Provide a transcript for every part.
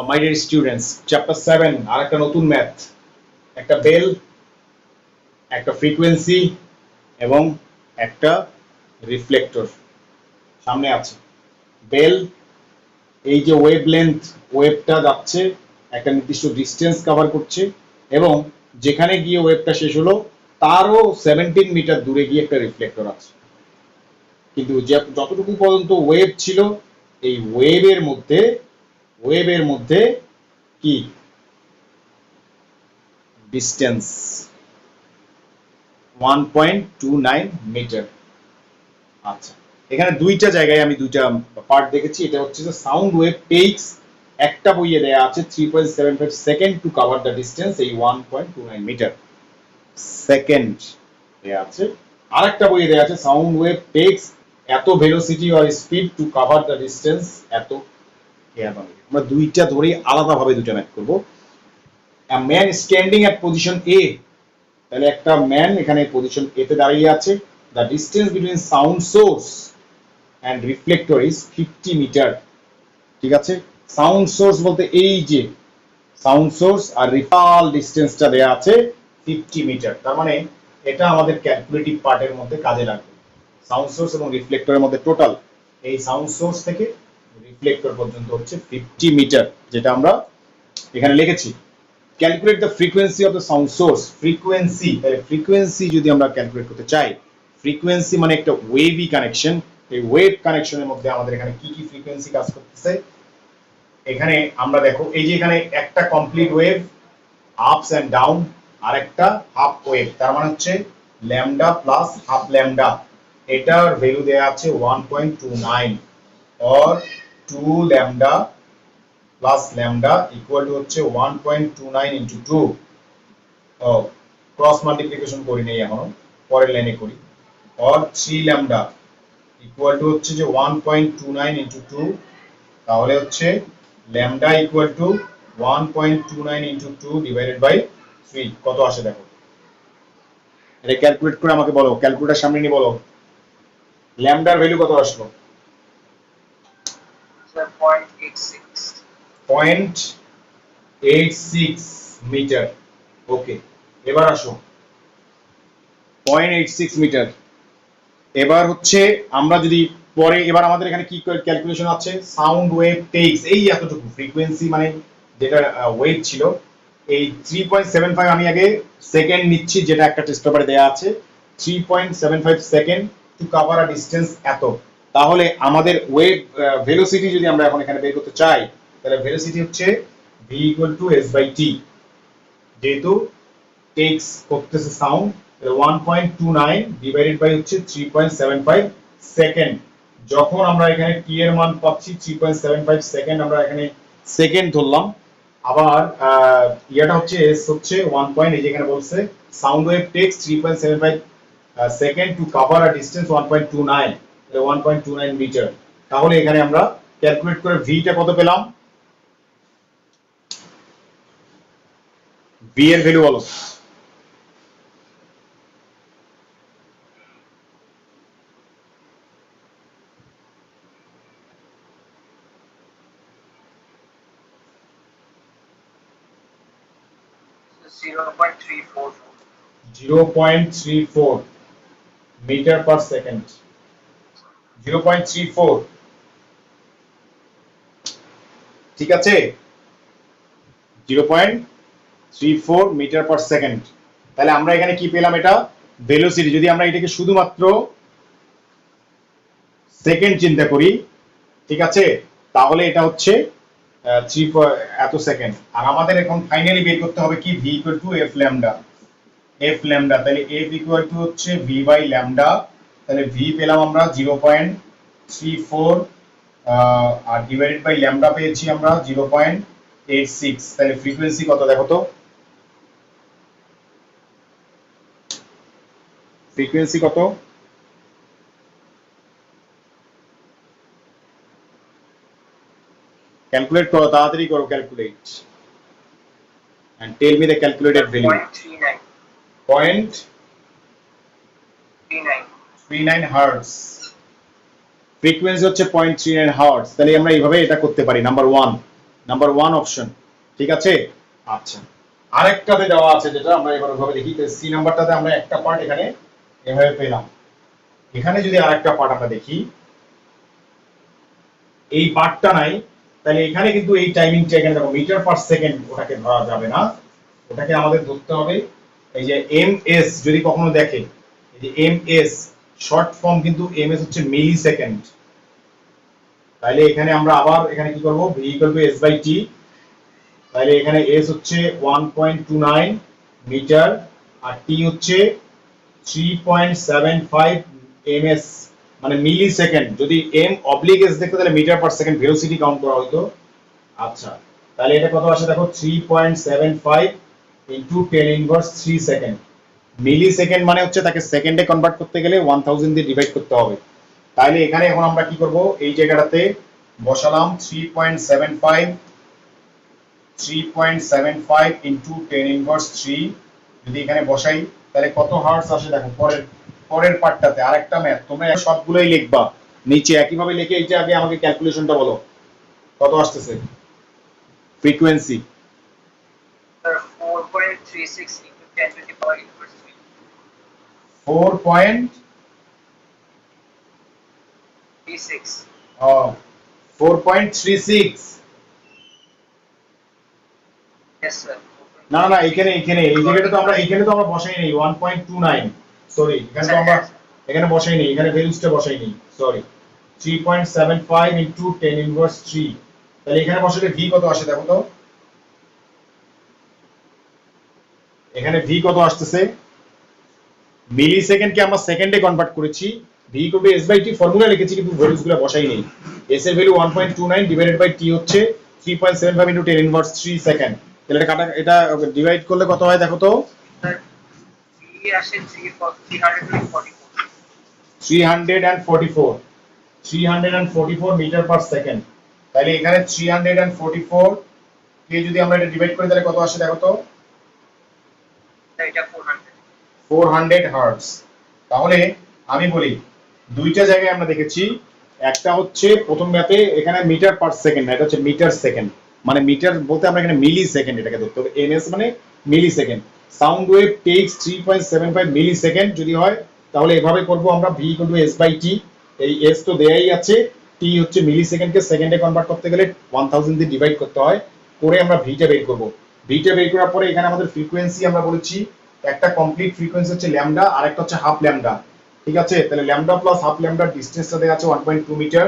My dear students, chapter 7 আর একটা নতুন math, একটা বেল, একটা ফ্রিকোয়েন্সি এবং একটা রিফ্লেক্টর সামনে আছে। বেল, এই যে ওয়েভ লেন্থ, ওয়েভটা যাচ্ছে একটা নির্দিষ্ট ডিস্টেন্স কভার করছে এবং যেখানে গিয়ে ওয়েভটা শেষ হলো তারও 17 মিটার দূরে গিয়ে একটা রিফ্লেক্টর আছে। কিন্তু যতটুকু পর্যন্ত ওয়েভ ছিল, এই ওয়েভের মধ্যে কি ডিস্টেন্স 1.29 মিটার। আচ্ছা, এখানে দুইটা জায়গায় আমি দুইটা পার্ট দেখেছি। এটা হচ্ছে যে সাউন্ড ওয়েভ টেকস, একটা বইয়ে দেয়া আছে 3.75 second to cover the distance, এই 1.29 মিটার সেকেন্ড দেয়া আছে। আরেকটা বইয়ে দেয়া আছে সাউন্ড ওয়েভ টেকস এত velocity or speed to cover the distance এত। আমরা দুইটা ধরে আলাদাভাবে দুইটা ম্যাথ করব। a man standing at position A, তাহলে একটা ম্যান এখানে পজিশন এ তে দাঁড়িয়ে আছে। the distance between sound source and reflector is 50 metre. ঠিক আছে, সাউন্ড সোর্স বলতে এই যে সাউন্ড সোর্স আর রিফাল ডিস্টেন্সটা দেয়া আছে 50 মিটার। তার মানে এটা আমাদের ক্যালকুলেটিভ পার্টের মধ্যে কাজে লাগবে। সাউন্ড সোর্স এবং রিফ্লেক্টরের মধ্যে টোটাল এই সাউন্ড সোর্স থেকে রিফ্লেক্টর পর্যন্ত হচ্ছে 50 মিটার, যেটা আমরা এখানে লিখেছি। Calculate the frequency of the sound source. Frequency, তাহলে ফ্রিকোয়েন্সি যদি আমরা ক্যালকুলেট করতে চাই, ফ্রিকোয়েন্সি মানে একটা ওয়েভি কানেকশন। এই ওয়েভ কানেকশনের মধ্যে আমাদের এখানে কি কি ফ্রিকোয়েন্সি কাজ করতেছে এখানে আমরা দেখো। এই যে এখানে একটা complete wave ups and down, আর একটা হাফ ওয়েভ, তার মানে হচ্ছে ল্যামডা প্লাস হাফ ল্যামডা। এটার ভ্যালু দেয়া আছে 1.29 or 2 lambda plus lambda equal to হচ্ছে 1.29 ইনটু 2। ক্রস মাল্টিপ্লিকেশন করি নেই এখনো, পরের লাইনে করি। or 3 ল্যামডা ইকুয়াল টু হচ্ছে যে 1.29 ইনটু 2, তাহলে হচ্ছে lambda equal to 1.29 into 2 divided by 3। কত আসে দেখো, এটা ক্যালকুলেট করে আমাকে বলো। ক্যালকুলেটর সামনে নিয়ে বলো ল্যামডার ভ্যালু কত আসলো। 0.86 মিটার। ওকে, এবার আসো 0.86 মিটার। এবার হচ্ছে আমরা যদি পরে, এবার আমাদের এখানে কি ক্যালকুলেশন আছে, সাউন্ড ওয়েভ টেকস এই এতটুকু ফ্রিকোয়েন্সি মানে যেটা ওয়েভ ছিল, এই 3.75 আমি আগে সেকেন্ড নিচ্ছি, যেটা একটা টেস্ট পেপারে দেয়া আছে 3.75 second to cover a distance এত। তাহলে আমাদের ওয়েভ ভেলোসিটি যদি আমরা এখন এখানে বের করতে চাই, তাহলে ভেলোসিটি হচ্ছে v = s/t। যেহেতু টেকস করতেছে সাউন্ড, 1.29 ডিভাইডেড বাই হচ্ছে 3.75 সেকেন্ড। যখন আমরা এখানে t এর মান পাচ্ছি 3.75 সেকেন্ড, আমরা এখানে সেকেন্ড ধরলাম। আবার ইয়াটা হচ্ছে s হচ্ছে 1 পয়েন্ট, এই যে এখানে বলছে sound wave takes 3.75 second to cover a distance 1.29, 1.29 metre. তাহলে এখানে আমরা ক্যালকুলেট করে v টা কত পেলাম, v এর ভ্যালু বলো। Zero point three four metre per second. 0.34, ঠিক আছে, 0.34 মিটার পার সেকেন্ড। তাহলে আমরা এখানে কি পেলাম, এটা ভেলোসিটি। যদি আমরা এটাকে শুধুমাত্র সেকেন্ড চিন্তা করি, ঠিক আছে, তাহলে এটা হচ্ছে 3 এত সেকেন্ড। আর আমাদের এখন ফাইনালি বের করতে হবে কি, v = f lambda. f lambda, তাহলে f = হচ্ছে v বাই ল্যামডা। তাহলে v পেলাম আমরা 0.34 আর ডিভাইডেড বাই ল্যামডা পেয়েছি আমরা 0.86। তাহলে ফ্রিকোয়েন্সি কত দেখো তো, ফ্রিকোয়েন্সি কত, ক্যালকুলেট করো, তাড়াতাড়ি করো calculate and tell me the calculated value. 0.39 hertz. Frequency হচ্ছে 0.39 হার্টজ। তাহলে আমরা এইভাবে এটা করতে পারি। নাম্বার 1, নাম্বার 1 অপশন, ঠিক আছে। আচ্ছা, আরেকটাতে দেওয়া আছে যেটা আমরা এবার ওইভাবে দেখি, সি নাম্বারটাতে আমরা একটা পার্ট এখানে এভাবে পেলাম। এখানে যদি আরেকটা পার্ট আমরা দেখি, এই পার্টটা নাই, তাহলে এখানে কিন্তু এই টাইমিংটা এখানে দেখো মিটার পার সেকেন্ড ওটাকে ধরা যাবে না, ওটাকে আমাদের ধরতে হবে এই যে এমএস। যদি কখনো দেখে এই যে এমএস শর্ট ফর্ম, কিন্তু এমএস হচ্ছে মিলি সেকেন্ড। তাহলে এখানে আমরা আবার এখানে কি করব, V equal to S by T. তাহলে এখানে এস হচ্ছে 1.29 মিটার আর টি হচ্ছে 3.75 এমএস, মানে মিলি সেকেন্ড। যদি এম অবলিক এস দেখতে তাহলে metre per second velocity count করা হতো। আচ্ছা, তাহলে এটা কত আসে দেখো, 3.75 into 10 inverse 3 second. Millisecond মানে হচ্ছে তাকে সেকেন্ডে কনভার্ট করতে গেলে 1000 দিয়ে ডিভাইড করতে হবে। তাহলে এখানে এখন আমরা কি করব, এই জায়গাটাতে বসালাম 3.75 ইনটু 10 ইনভার্স 3। যদি এখানে বসাই তাহলে কত হার্টজ আসে দেখো, পরের পার্টটাতে আরেকটা ম্যাথ, তোমরা সবগুলোই লিখবা নিচে একইভাবে লিখে। এইটা আগে আমাকে ক্যালকুলেশনটা বলো কত আসতেছে frequency. 4.36 into 10 to the power inverse 3. 4.36 Yes, sir. না না, এখানে এখানে এই জায়গাটা তো আমরা এখানে তো আমরা বসাই নেই 1.29, সরি এখানে তো আমরা এখানে বসাই নেই, এখানে ভ্যালুসটা বসাই নেই, সরি। 3.75 ইনটু 10 ইনভার্স 3, তাহলে এখানে বসালে ভি কত আসে দেখো তো, এখানে ভি কত আসতেছে, মিলি সেকেন্ডকে আমরা সেকেন্ডে কনভার্ট করেছি, V equal to S by T formula লিখেছি কিন্তু ভ্যালুসগুলো বসাই নেই। এস এর ভ্যালু 1.29 ডিভাইডেড বাই টি হচ্ছে 3.75 ইনটু 10 ইনভার্স 3 সেকেন্ড। তাহলে এটা কাটা, এটা ডিভাইড করলে কত হয় দেখো তো, Sir, V আসে 344. 344 মিটার পার সেকেন্ড। তাহলে এখানে 344 কে যদি আমরা এটা ডিভাইড করি তাহলে কত আসে দেখো তো, এটা 400. 400 হার্টজ। তাহলে আমি বলি দুইটা জায়গায় আমরা দেখেছি, একটা হচ্ছে প্রথম ম্যাপে এখানে মিটার পার সেকেন্ড, এটা হচ্ছে মিটার সেকেন্ড, মানে মিটার বলতে আমরা এখানে মিলি সেকেন্ড এটাকে ধরতে হবে, এমএস মানে millisecond. Sound wave takes 3.75 millisecond যদি হয় তাহলে এভাবে করব আমরা, V equal to S by T. এই এস তো দেয়াই আছে, টি হচ্ছে মিলি সেকেন্ডকে সেকেন্ডে কনভার্ট করতে গেলে 1000 দিয়ে ডিভাইড করতে হয়, করে আমরা ভিটা বের করব। ভিটা বের করার পরে এখানে আমাদের ফ্রিকোয়েন্সি আমরা বলেছি, একটা কমপ্লিট ফ্রিকোয়েন্সি হচ্ছে ল্যামডা আর একটা হচ্ছে হাফ ল্যামডা, ঠিক আছে। তাহলে ল্যামডা প্লাস হাফ ল্যামডা ডিসটেন্সটা দেওয়া আছে 1.2 মিটার,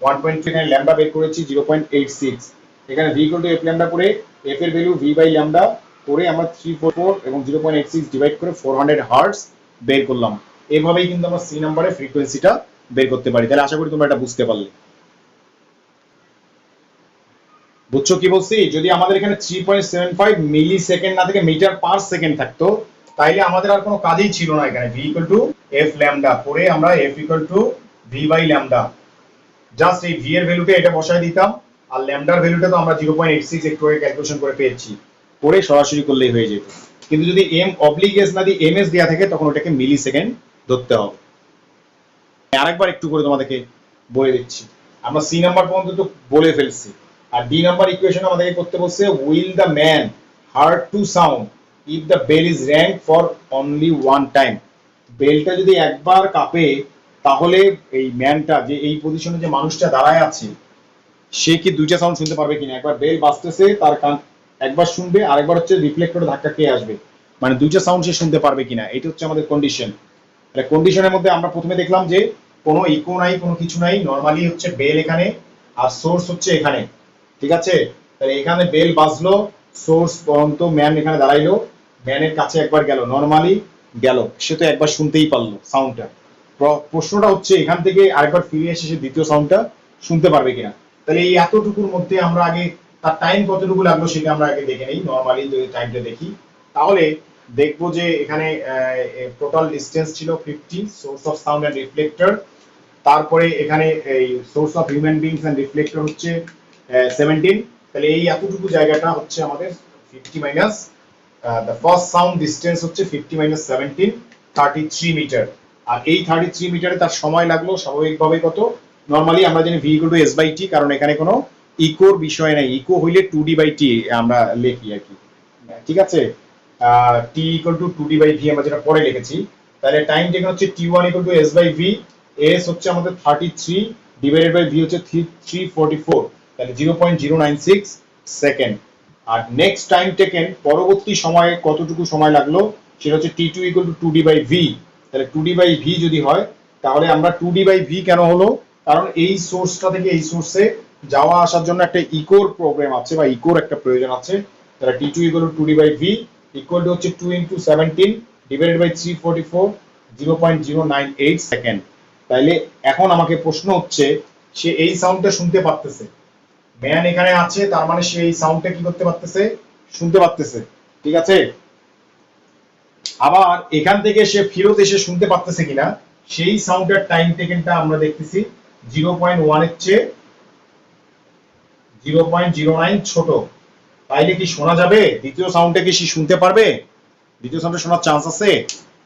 1.2 এখানে ল্যামডা বের করেছি 0.86, এখানে V equal to F lambda করে এফ এর ভ্যালু ভি বাই ল্যামডা করে আমরা 344 এবং 0.86 ডিভাইড করে 400 হার্টজ বের করলাম। এভাবেই কিন্তু আমরা সি নম্বরে ফ্রিকোয়েন্সিটা বের করতে পারি। তাহলে আশা করি তোমরা এটা বুঝতে পারলে। বুঝছো কি বলছি? যদি আমাদের এখানে 3.75 মিলি সেকেন্ড না থেকে মিটার পার সেকেন্ড থাকতো তাইলে আমাদের আর কোনো কাজই ছিল না। এখানে V equal to F lambda করে আমরা F equal to V by lambda, just এই ভি এর ভ্যালুটা এটা বসায় দিতাম আর ল্যামডার ভ্যালুটা তো আমরা 0.86 একটু আগে ক্যালকুলেশন করে পেয়েছি, করে সরাসরি করলেই হয়ে যেত। কিন্তু যদি এম অবলিক এস না দিয়ে এমএস দেয়া থাকে তখন ওটাকে মিলি সেকেন্ড ধরতে হবে। আরেকবার একটু করে তোমাদেরকে বলে দিচ্ছি, আমরা সি নাম্বার পর্যন্ত তো বলে ফেলছি, আর ডি নাম্বার ইকুয়েশন আমাদেরকে করতে বলছে, will the man heard to sound if the bell is rank for only one time. বেলটা যদি একবার কাঁপে তাহলে এই ম্যানটা, যে এই পজিশনে যে মানুষটা দাঁড়ায় আছে, সে কি দুইটা সাউন্ড শুনতে পারবে কিনা। একবার বেল বাজতেছে তার কান একবার শুনবে, আরেকবার হচ্ছে রিফ্লেক্টরে ধাক্কা খেয়ে আসবে, মানে দুইটা সাউন্ড সে শুনতে পারবে কিনা, এটা হচ্ছে আমাদের কন্ডিশন। কন্ডিশনের মধ্যে আমরা প্রথমে দেখলাম যে কোনো ইকো নাই, কোনো কিছু নাই, নরমালি হচ্ছে বেল এখানে আর সোর্স হচ্ছে এখানে, ঠিক আছে। তাহলে এখানে বেল বাজলো, সোর্স পর্যন্ত ম্যান এখানে দাঁড়াইলো, ম্যানের কাছে একবার গেল, নরমালি গেল, সে তো একবার শুনতেই পারলো সাউন্ডটা। প্রশ্নটা হচ্ছে এখান থেকে আরেকবার ফিরে এসে সে দ্বিতীয় সাউন্ডটা শুনতে পারবে কিনা। তাহলে এই এতটুকুর মধ্যে আমরা আগে তার টাইম কতটুকু লাগলো সেটা আমরা আগে দেখে নেই। নরমালি যদি টাইমটা দেখি তাহলে দেখবো যে এখানে টোটাল ডিসটেন্স ছিল 50, source of sound and reflector, তারপরে এখানে এই source of human beings and reflector হচ্ছে 17। তাহলে এই এতটুকু জায়গাটা হচ্ছে আমাদের 50 minus the first sound distance হচ্ছে 50 মাইনাস 17, 33 মিটার। আর এই 33 মিটারে তার সময় লাগলো স্বাভাবিকভাবে কত, নরমালি আমরা জানি V equal to S by T, কারণ এখানে কোনো ইকোর বিষয় নাই, ইকো হইলে 2d/t আমরা লিখি আর কি, ঠিক আছে। টি ইকুয়াল টু 2d/v আমরা যেটা পরে লিখেছি, তাহলে টাইম টেকেন হচ্ছে t1 equal to s/v, s হচ্ছে আমাদের 33 ডিভাইডেড বাই v হচ্ছে 344, তাহলে 0.096 সেকেন্ড। আর নেক্সট টাইম টেকেন পরবর্তী সময়ে কতটুকু সময় লাগলো সেটা হচ্ছে t2 ইকুয়াল টু 2d/v, তাহলে 2d/v যদি হয় তাহলে আমরা 2d/v কেন হলো, কারণ এই সোর্সটা থেকে এই সোর্সে যাওয়া আসার জন্য একটা ইকোর প্রবলেম আছে বা ইকোর একটা প্রয়োজন আছে, তাহলে t2 equal to 2d/v equal to হচ্ছে 2 ইনটু 17 ডিভাইডেড বাই 344, 0.098 সেকেন্ড। তাইলে এখন আমাকে প্রশ্ন হচ্ছে সে এই সাউন্ডটা শুনতে পারতেছে, ম্যান এখানে আছে তার মানে সে এই সাউন্ডটা কি করতে পারতেছে, শুনতে পারতেছে, ঠিক আছে। আবার এখান থেকে সে ফেরত এসে শুনতে পারতেছে কিনা সেই সাউন্ডের টাইম টেকেনটা আমরা দেখতেছি 0.1 এর চেয়ে 0.09 ছোট, তাইলে কি শোনা যাবে দ্বিতীয় সাউন্ডটা কি সে শুনতে পারবে, দ্বিতীয় সাউন্ডে শোনার চান্স আছে।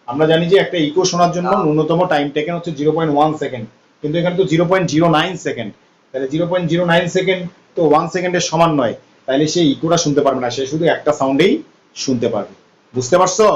আমরা জানি যে একটা ইকো শোনার জন্য ন্যূনতম টাইম টেকেন হচ্ছে 0.1 সেকেন্ড, কিন্তু এখানে তো 0.09 সেকেন্ড, তাহলে 0.09 সেকেন্ড তো 1 সেকেন্ডের সমান নয়, তাইলে সে ইকোটা শুনতে পারবে না, সে শুধু একটা সাউন্ডেই শুনতে পারবে। বুঝতে পারছো?